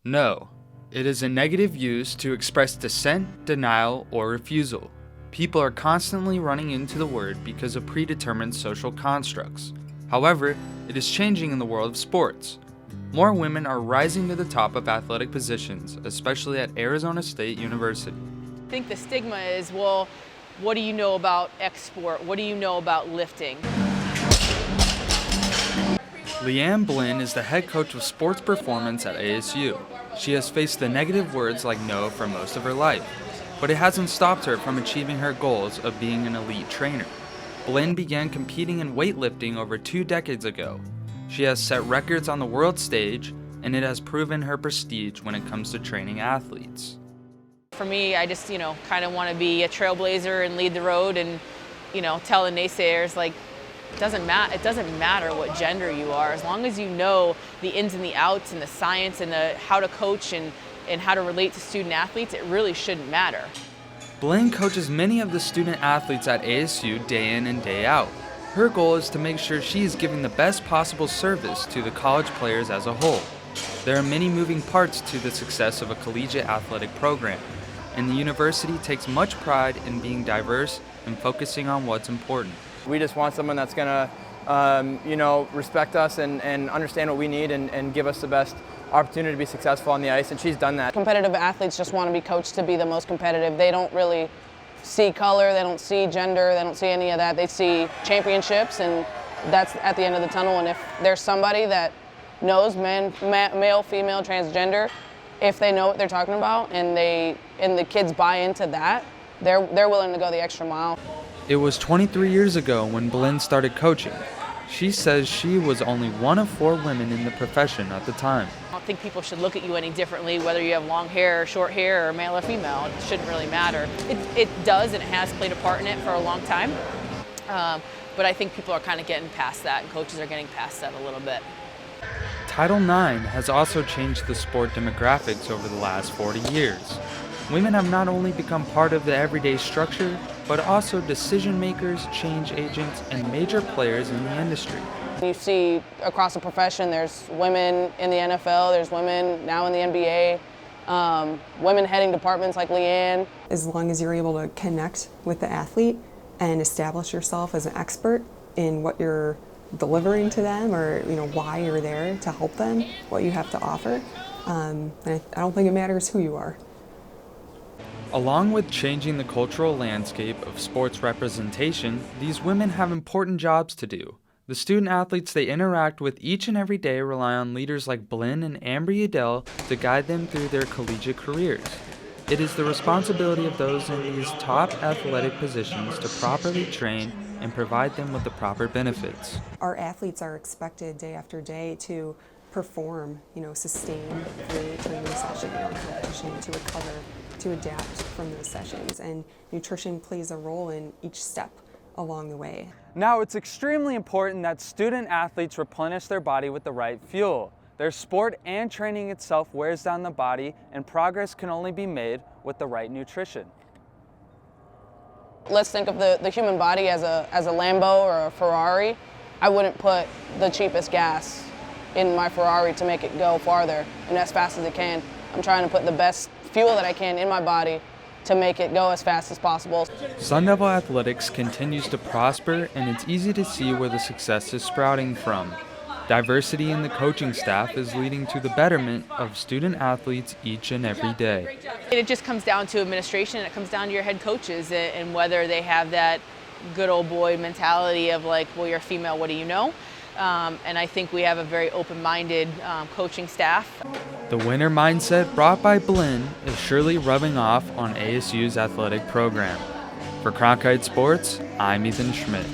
No. It is a negative use to express dissent, denial, or refusal. People are constantly running into the word because of predetermined social constructs. However, it is changing in the world of sports. More women are rising to the top of athletic positions, especially at Arizona State University. I think the stigma is, well, what do you know about X sport? What do you know about lifting? Liane Blyn is the head coach of sports performance at ASU. She has faced the negative words like no for most of her life, but it hasn't stopped her from achieving her goals of being an elite trainer. Blyn began competing in weightlifting over 2 decades ago. She has set records on the world stage, and it has proven her prestige when it comes to training athletes. For me, I just, kind of want to be a trailblazer and lead the road and, tell the naysayers, like, it doesn't matter what gender you are, as long as you know the ins and the outs and the science and how to coach and how to relate to student athletes, it really shouldn't matter. Blyn coaches many of the student athletes at ASU day in and day out. Her goal is to make sure she is giving the best possible service to the college players as a whole. There are many moving parts to the success of a collegiate athletic program, and the university takes much pride in being diverse and focusing on what's important. We just want someone that's going to, respect us and understand what we need and give us the best opportunity to be successful on the ice, and she's done that. Competitive athletes just want to be coached to be the most competitive. They don't really see color, they don't see gender, they don't see any of that. They see championships, and that's at the end of the tunnel. And if there's somebody that knows male, female, transgender, if they know what they're talking about and the kids buy into that, they're willing to go the extra mile. It was 23 years ago when Blyn started coaching. She says she was only one of 4 women in the profession at the time. I don't think people should look at you any differently, whether you have long hair or short hair or male or female. It shouldn't really matter. It does, and it has played a part in it for a long time. But I think people are kind of getting past that, and coaches are getting past that a little bit. Title IX has also changed the sport demographics over the last 40 years. Women have not only become part of the everyday structure, but also decision makers, change agents, and major players in the industry. You see across the profession, there's women in the NFL, there's women now in the NBA, women heading departments like Liane. As long as you're able to connect with the athlete and establish yourself as an expert in what you're delivering to them, or why you're there to help them, what you have to offer, I don't think it matters who you are. Along with changing the cultural landscape of sports representation, these women have important jobs to do. The student athletes they interact with each and every day rely on leaders like Blyn and Amber Udell to guide them through their collegiate careers. It is the responsibility of those in these top athletic positions to properly train and provide them with the proper benefits. Our athletes are expected day after day to perform, sustain through training session or competition, to recover, to adapt from those sessions, and nutrition plays a role in each step along the way. Now, it's extremely important that student athletes replenish their body with the right fuel. Their sport and training itself wears down the body, and progress can only be made with the right nutrition. Let's think of the human body as a Lambo or a Ferrari. I wouldn't put the cheapest gas in my Ferrari to make it go farther and as fast as it can. I'm trying to put the best fuel that I can in my body to make it go as fast as possible. Sun Devil Athletics continues to prosper, and it's easy to see where the success is sprouting from. Diversity in the coaching staff is leading to the betterment of student athletes each and every day. It just comes down to administration, and it comes down to your head coaches and whether they have that good old boy mentality of like, well, you're female, what do you know? And I think we have a very open-minded coaching staff. The winner mindset brought by Blyn is surely rubbing off on ASU's athletic program. For Cronkite Sports, I'm Ethan Schmidt.